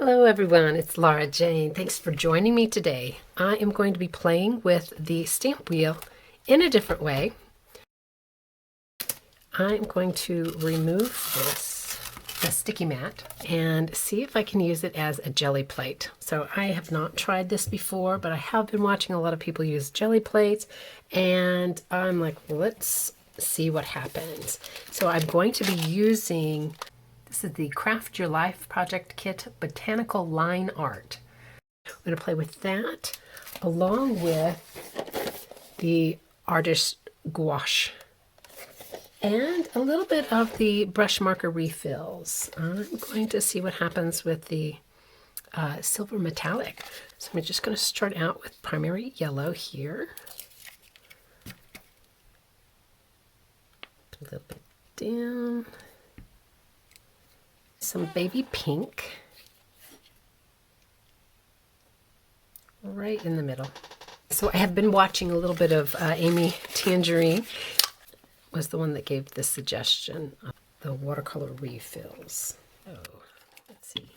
Hello everyone, it's Laura Jane. Thanks for joining me today. I am going to be playing with the stamp wheel in a different way. I'm going to remove the sticky mat and see if I can use it as a jelly plate. So I have not tried this before, but I have been watching a lot of people use jelly plates, and I'm like, let's see what happens. So I'm going to be using, this is the Craft Your Life Project Kit Botanical Line Art. I'm going to play with that along with the artist Gouache and a little bit of the brush marker refills. I'm going to see what happens with the silver metallic. So I'm just going to start out with primary yellow here. Put a little bit down. Some baby pink right in the middle. So I have been watching a little bit of Amy Tangerine, was the one that gave the suggestion of the watercolor refills. Oh, let's see.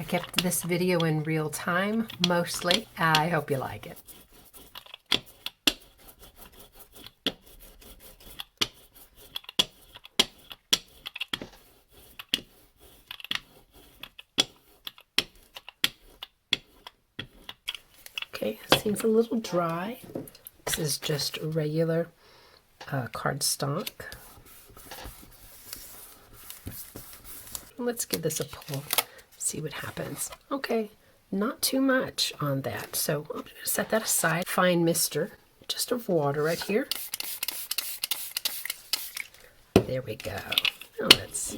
I kept this video in real time mostly. I hope you like it. Okay, seems a little dry. This is just regular cardstock. Let's give this a pull, see what happens. Okay, not too much on that. So I'm going to set that aside. Fine mister, just of water right here. There we go. Oh, that's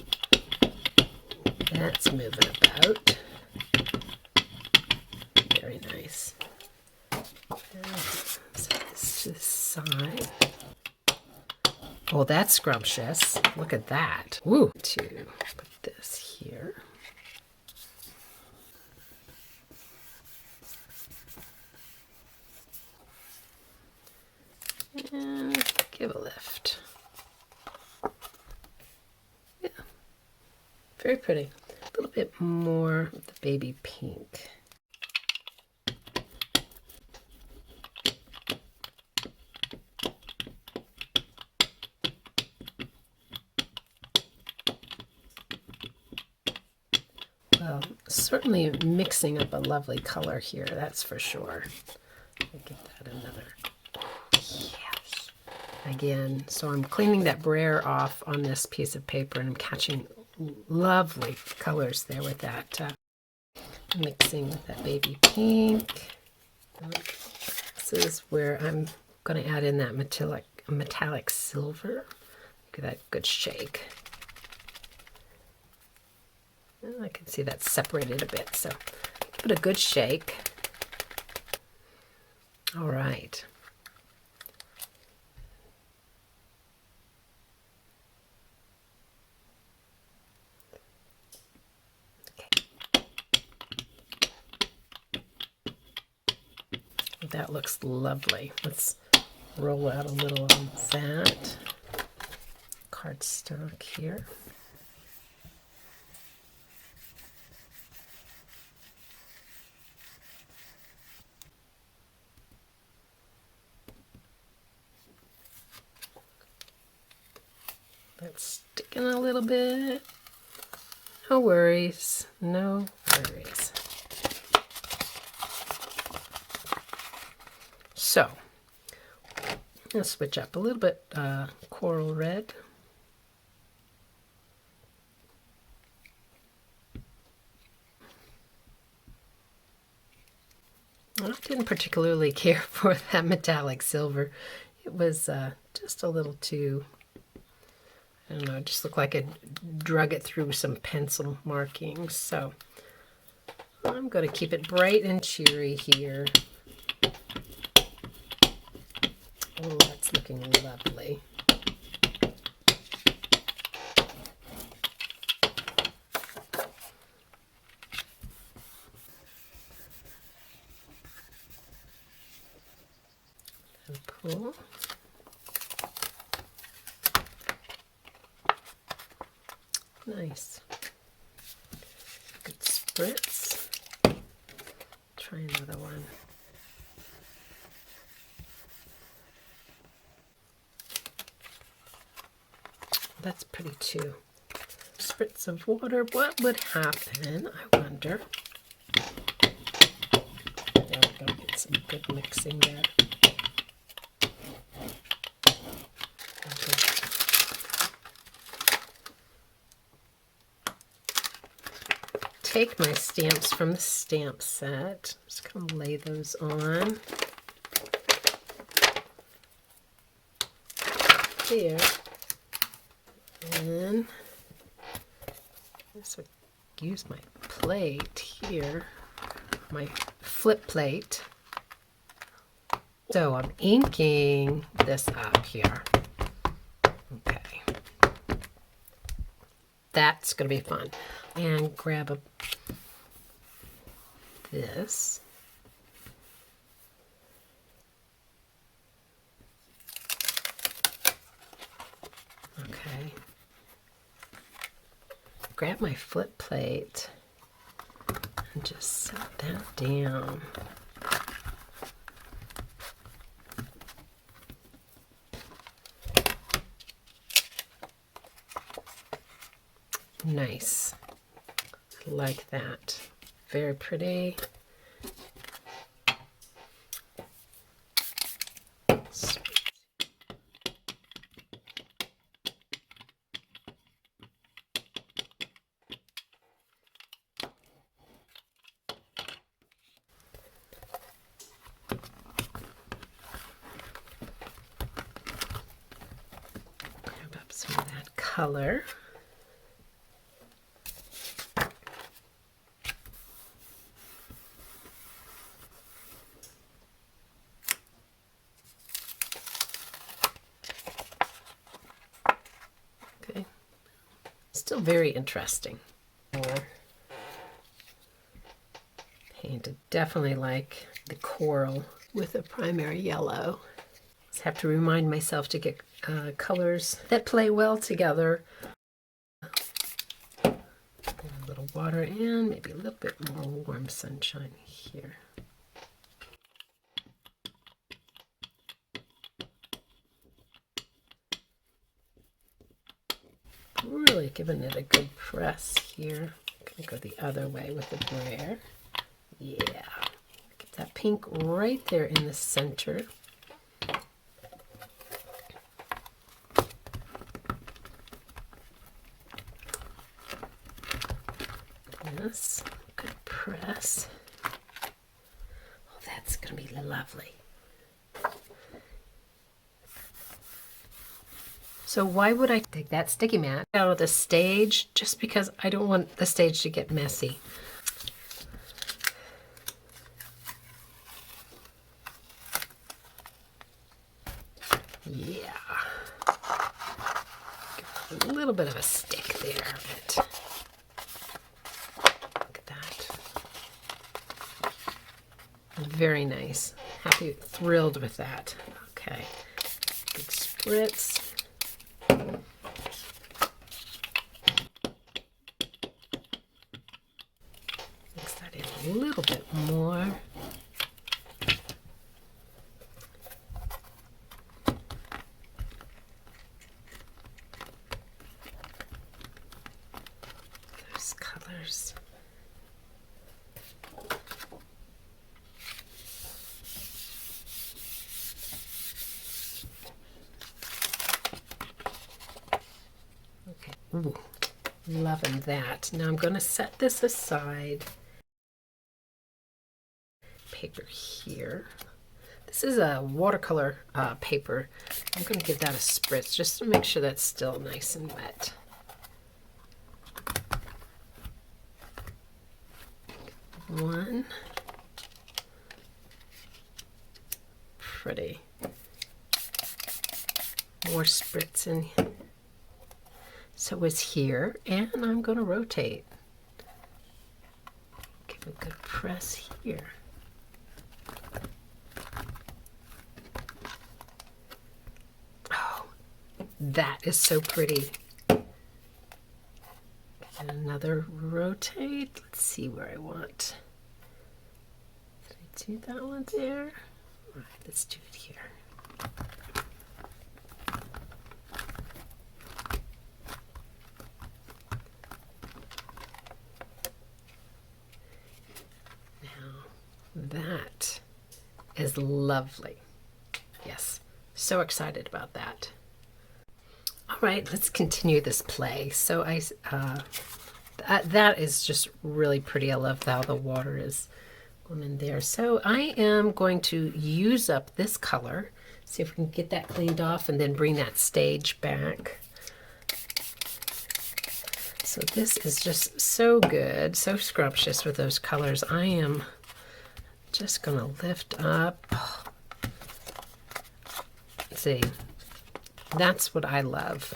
moving about. Very nice. Set this to the side. Oh, that's scrumptious. Look at that. Woo! To put this here. And give a lift. Yeah. Very pretty. A little bit more of the baby pink. Well, certainly mixing up a lovely color here, that's for sure. I'll give that another. Yes. Again, so I'm cleaning that brayer off on this piece of paper, and I'm catching lovely colors there with that. Mixing with that baby pink. This is where I'm going to add in that metallic silver. Give that a good shake. I can see that's separated a bit, so give it a good shake. All right. Okay. That looks lovely. Let's roll out a little of that cardstock here. That's sticking a little bit. No worries, no worries. So, I'll switch up a little bit coral red. I didn't particularly care for that metallic silver. It was just a little too, I don't know, it just looked like it drug it through some pencil markings. So I'm going to keep it bright and cheery here. Oh, that's looking lovely. And pull. Nice. spritz. Try another one. That's pretty too. Spritz of water. What would happen? I wonder. There we go. Get some good mixing there. Take my stamps from the stamp set. Just gonna lay those on. There. And so use my plate here, my flip plate. So I'm inking this up here. Okay. That's going to be fun. And grab this. Okay. Grab my flip plate and just set that down. Nice. Like that. Very pretty. Grab up some of that color. Still very interesting. Painted definitely like the coral with a primary yellow. Just have to remind myself to get colors that play well together. A little water and maybe a little bit more warm sunshine here. Really giving it a good press here. I'm gonna go the other way with the brayer. Yeah, get that pink right there in the center. Yes, good press. Oh, that's gonna be lovely. So why would I take that sticky mat out of the stage? Just because I don't want the stage to get messy. Yeah. Give a little bit of a stick there. But look at that. Very nice. Happy, thrilled with that. Okay. Good spritz. Mix that in a little bit more. Those colors. Okay. Ooh, loving that. Now I'm going to set this aside. Paper here. This is a watercolor paper. I'm going to give that a spritz just to make sure that's still nice and wet. One. Pretty. More spritz in here. So it's here, and I'm going to rotate. Give a good press here. Oh, that is so pretty. And another rotate. Let's see where I want. Did I do that one there? All right, let's do it here. That is lovely. Yes, so excited about that. All right, let's continue this play. So that is just really pretty. I love how the water is going in there. So I am going to use up this color. See if we can get that cleaned off and then bring that stage back. So this is just so good, so scrumptious with those colors. I am just gonna lift up. See, that's what I love.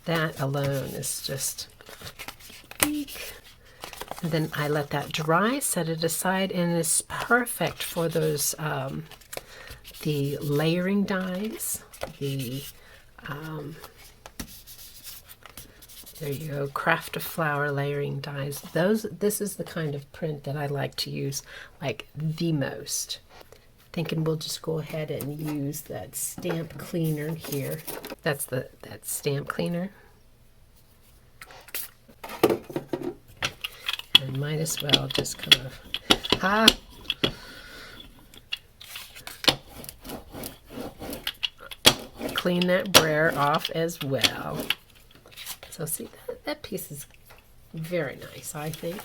That alone is just peak. And then I let that dry, set it aside, and it's perfect for those the layering dies. There you go, craft a flower layering dies. This is the kind of print that I like to use like the most. Thinking we'll just go ahead and use that stamp cleaner here. That's that stamp cleaner. And might as well just kind of clean that brayer off as well. So see, that piece is very nice, I think.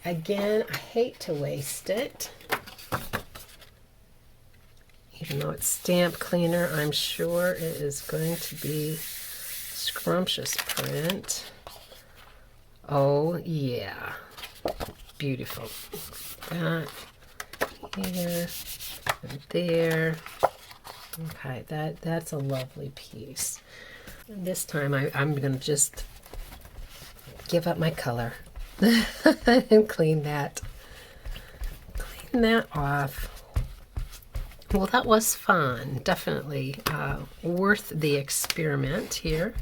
Again, I hate to waste it. Even though it's stamp cleaner, I'm sure it is going to be scrumptious print. Oh yeah, beautiful. That here and there. Okay, that's a lovely piece. And this time I'm going to just give up my color and clean that off. Well, that was fun. Definitely worth the experiment here.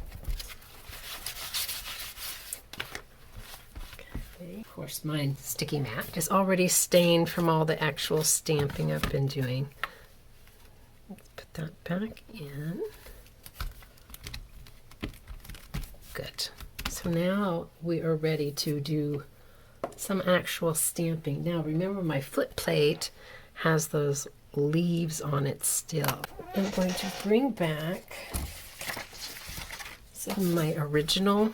Okay. Of course, my sticky mat is already stained from all the actual stamping I've been doing. Let's put that back in. Good. So now we are ready to do some actual stamping. Now remember, my flip plate has those leaves on it still. I'm going to bring back some of my original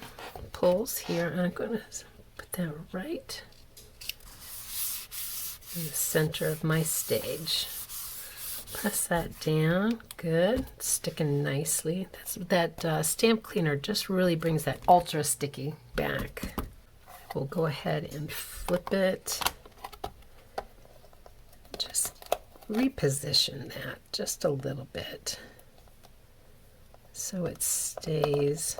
pulls here, and I'm going to put that right in the center of my stage. Press that down. Good. Sticking nicely. That stamp cleaner just really brings that ultra sticky back. We'll go ahead and flip it. Just reposition that just a little bit so it stays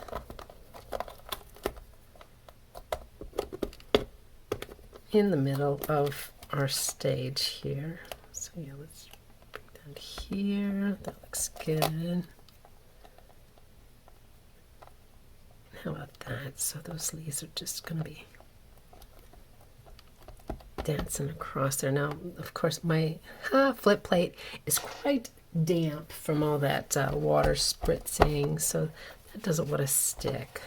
in the middle of our stage here. So yeah, let's bring that here. That looks good. How about that? So those leaves are just going to be dancing across there. Now, of course, my flip plate is quite damp from all that water spritzing, so that doesn't want to stick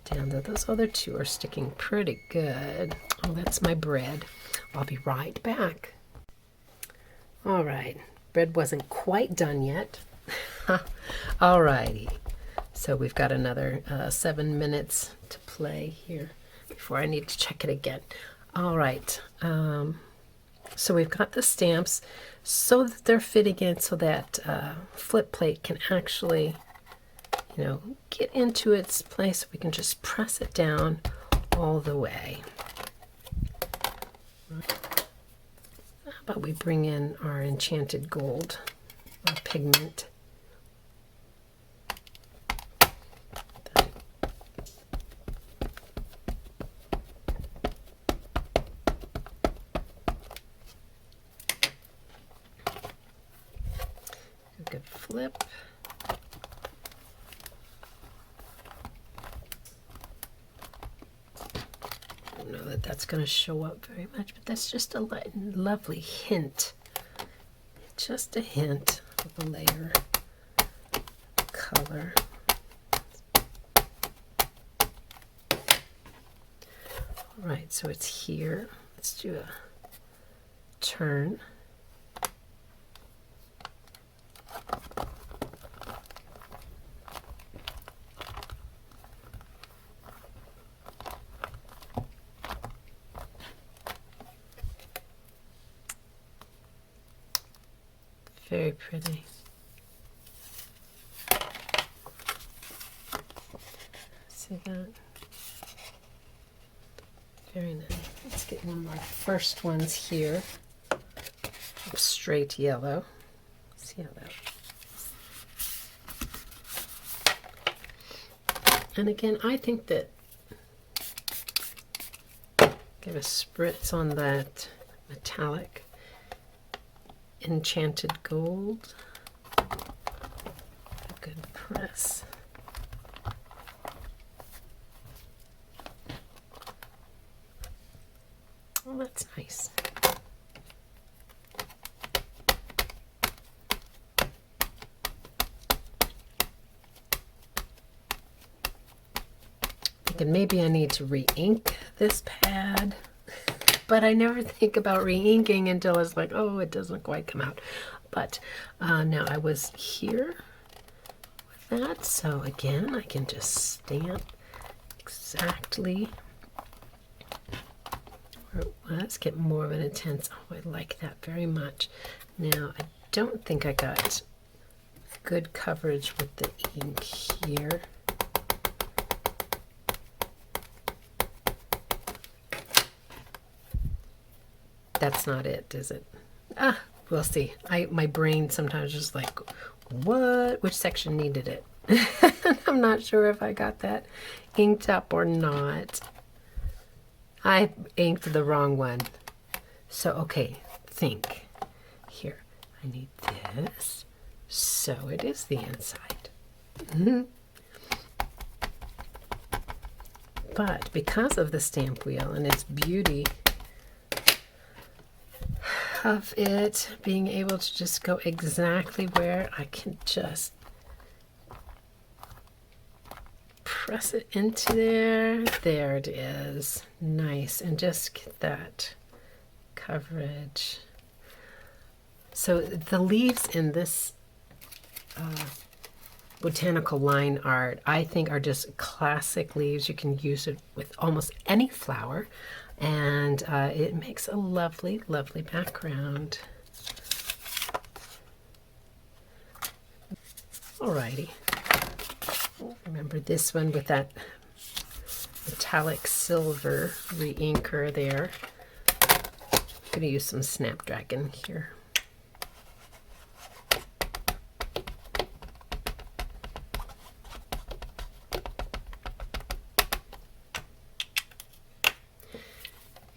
down there. Those other two are sticking pretty good. Oh, that's my bread. I'll be right back. All right, bread wasn't quite done yet. All righty. So we've got another 7 minutes to play here before I need to check it again. All right, so we've got the stamps so that they're fitting in so that flip plate can actually, you know, get into its place. We can just press it down all the way. How about we bring in our enchanted gold pigment. Good flip. that that's going to show up very much, but that's just a lovely hint. Just a hint of a layer of color. All right, so it's here. Let's do a turn. Very pretty. See that? Very nice. Let's get one of our first ones here. Straight yellow. See how that. And again, I think that give a spritz on that metallic enchanted gold. A good press. Oh, that's nice. Thinking maybe I need to re-ink this pad, but I never think about re-inking until it's like, oh, it doesn't quite come out. But now I was here with that, so again, I can just stamp exactly where it was, get more of an intense, oh, I like that very much. Now, I don't think I got good coverage with the ink here. That's not it, is it? Ah, we'll see. My brain sometimes just like, what? Which section needed it? I'm not sure if I got that inked up or not. I inked the wrong one. So, okay, think. Here, I need this. So it is the inside. But because of the stamp wheel and its beauty of it being able to just go exactly where I can just press it into there. There it is. Nice. And just get that coverage. So the leaves in this botanical line art, I think, are just classic leaves. You can use it with almost any flower, and it makes a lovely, lovely background. Alrighty. Remember this one with that metallic silver re-inker there. I'm going to use some Snapdragon here.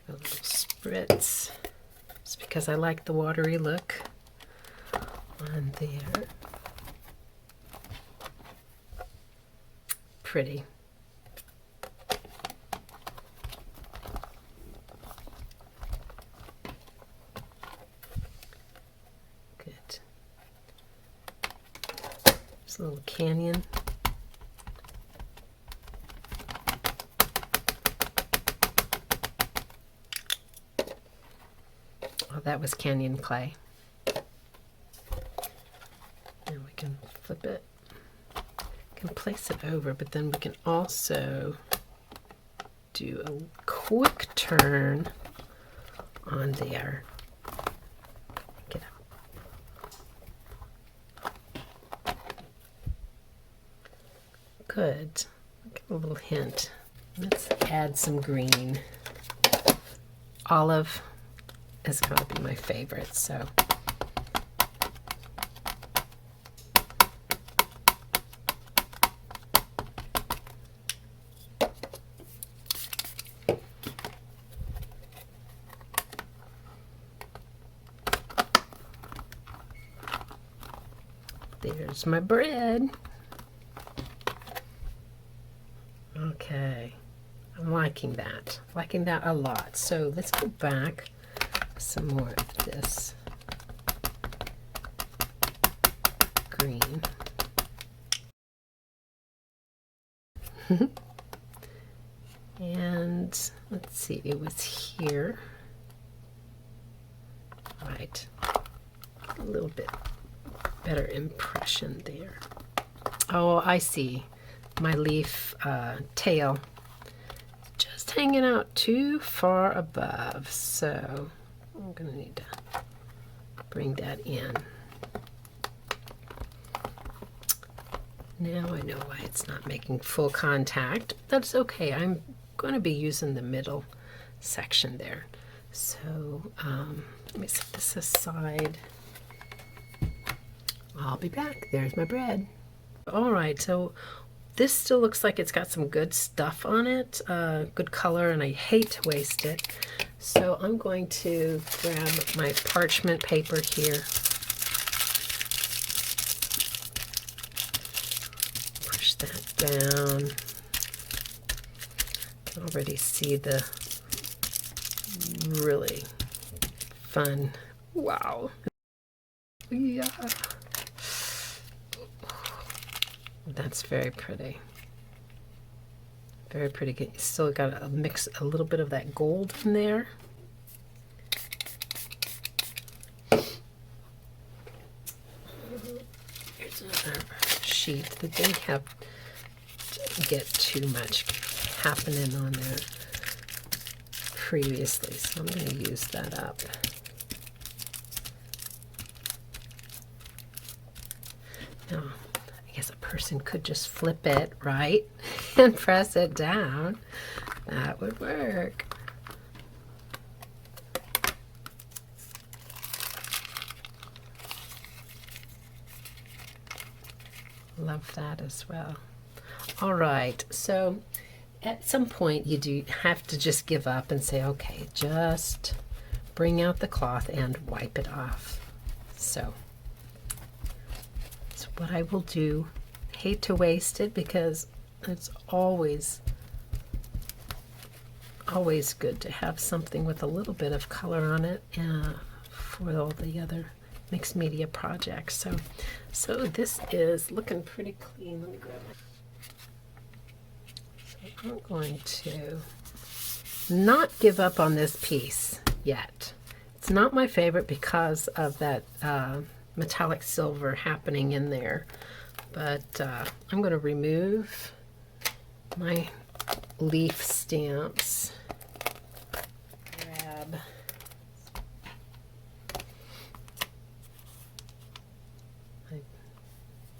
A little spritz, just because I like the watery look on there. Pretty. Good. Just a little canyon. Oh, that was canyon clay. And we can flip it. Can place it over, but then we can also do a quick turn on there. Get out. Good. Get a little hint. Let's add some green. Olive is going to be my favorite, so. There's my bread. Okay. I'm liking that a lot. So let's go back some more of this green. And let's see, it was here. Right, a little bit better impression there. Oh, I see. My leaf tail just hanging out too far above, so I'm gonna need to bring that in. Now I know why it's not making full contact. That's okay. I'm going to be using the middle section there. So let me set this aside. I'll be back. There's my bread. All right, so this still looks like it's got some good stuff on it, good color, and I hate to waste it. So I'm going to grab my parchment paper here. Push that down. I can already see the really fun, wow. Yeah. That's very pretty. Very pretty. You still got a mix, a little bit of that gold in there. Here's another sheet that didn't get too much happening on there previously, so I'm going to use that up. Now, I guess a person could just flip it, right, and press it down. That would work. Love that as well. All right, so at some point you do have to just give up and say, okay, just bring out the cloth and wipe it off. So that's what I will do. Hate to waste it because it's always good to have something with a little bit of color on it for all the other mixed media projects. So this is looking pretty clean. Let me grab it. So I'm going to not give up on this piece yet. It's not my favorite because of that metallic silver happening in there, but I'm going to remove my leaf stamps. Grab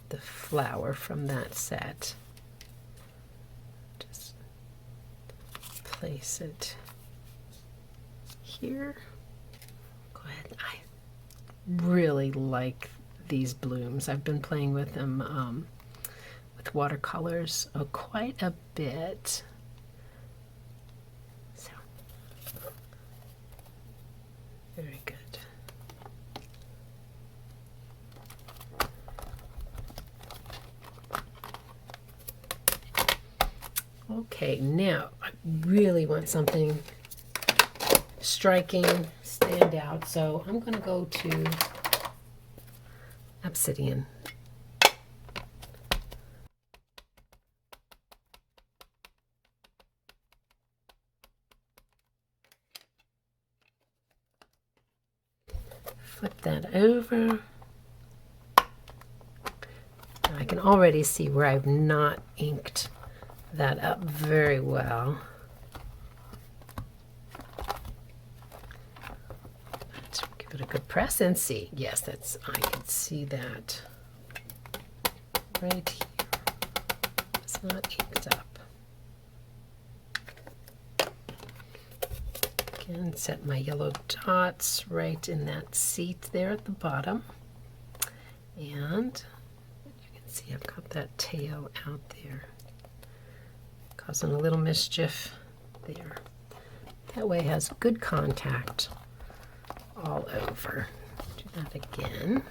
the flower from that set. Just place it here. Go ahead. I really like these blooms. I've been playing with them with watercolors quite a bit. So very good. Okay, now I really want something striking, stand out, so I'm going to go to obsidian. Flip that over. I can already see where I've not inked that up very well. Let's give it a good press and see. Yes, I can see that right here. It's not inked up. Again, set my yellow dots right in that seat there at the bottom. And you can see I've got that tail out there, causing a little mischief there. That way it has good contact all over. Do that again.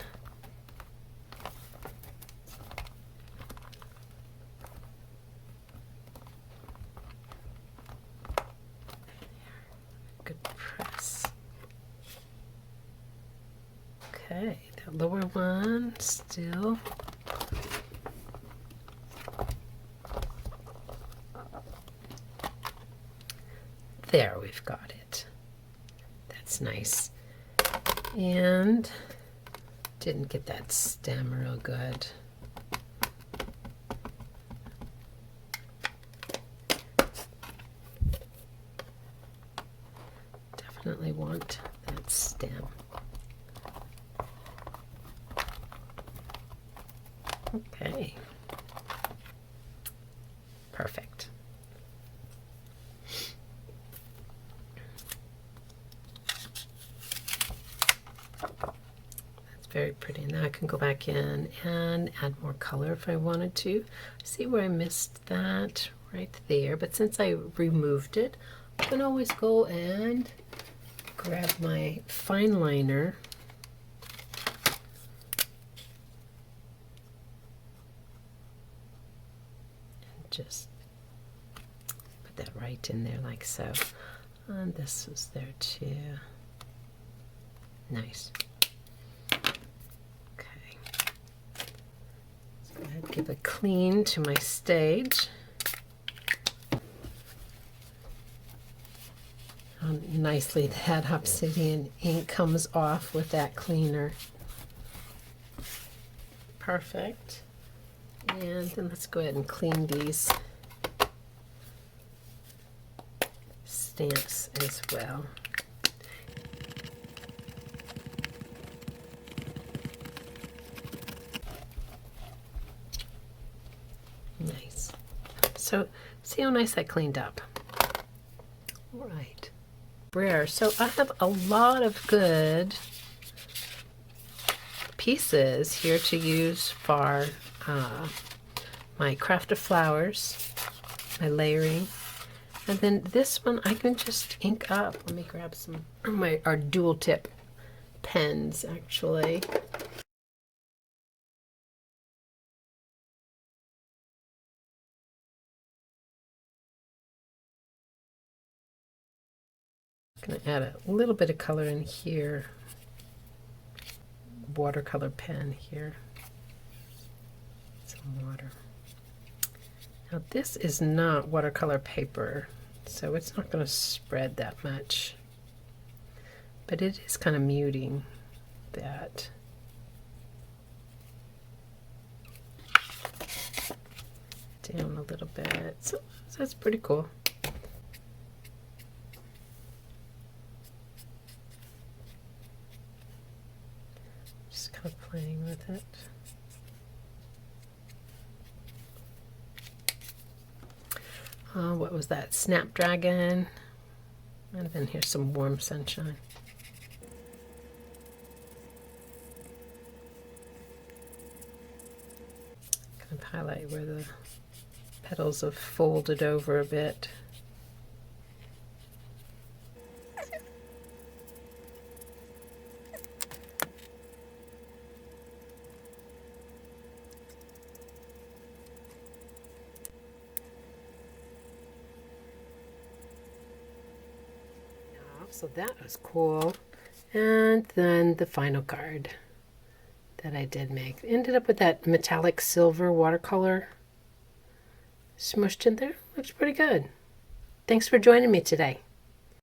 Okay, that lower one still. There, we've got it. That's nice. And didn't get that stem real good. Definitely want that stem. Okay. Perfect. Very pretty. Now I can go back in and add more color if I wanted to. See where I missed that? Right there. But since I removed it, I can always go and grab my fine liner and just put that right in there like so. And this was there too. Nice. I'd give a clean to my stage. How nicely that obsidian ink comes off with that cleaner. Perfect. And then let's go ahead and clean these stamps as well. Nice. So see how nice that cleaned up. All right. Rare. So I have a lot of good pieces here to use for my craft of flowers, my layering. And then this one I can just ink up. Let me grab some of our dual tip pens actually. I'm going to add a little bit of color in here. Watercolor pen here. Some water. Now this is not watercolor paper, so it's not going to spread that much. But it is kind of muting that. Down a little bit. So that's pretty cool. Just kind of playing with it. What was that? Snapdragon. And then here's some warm sunshine. Kind of highlight where the petals have folded over a bit. So that was cool. And then the final card that I did make. Ended up with that metallic silver watercolor smushed in there. Looks pretty good. Thanks for joining me today.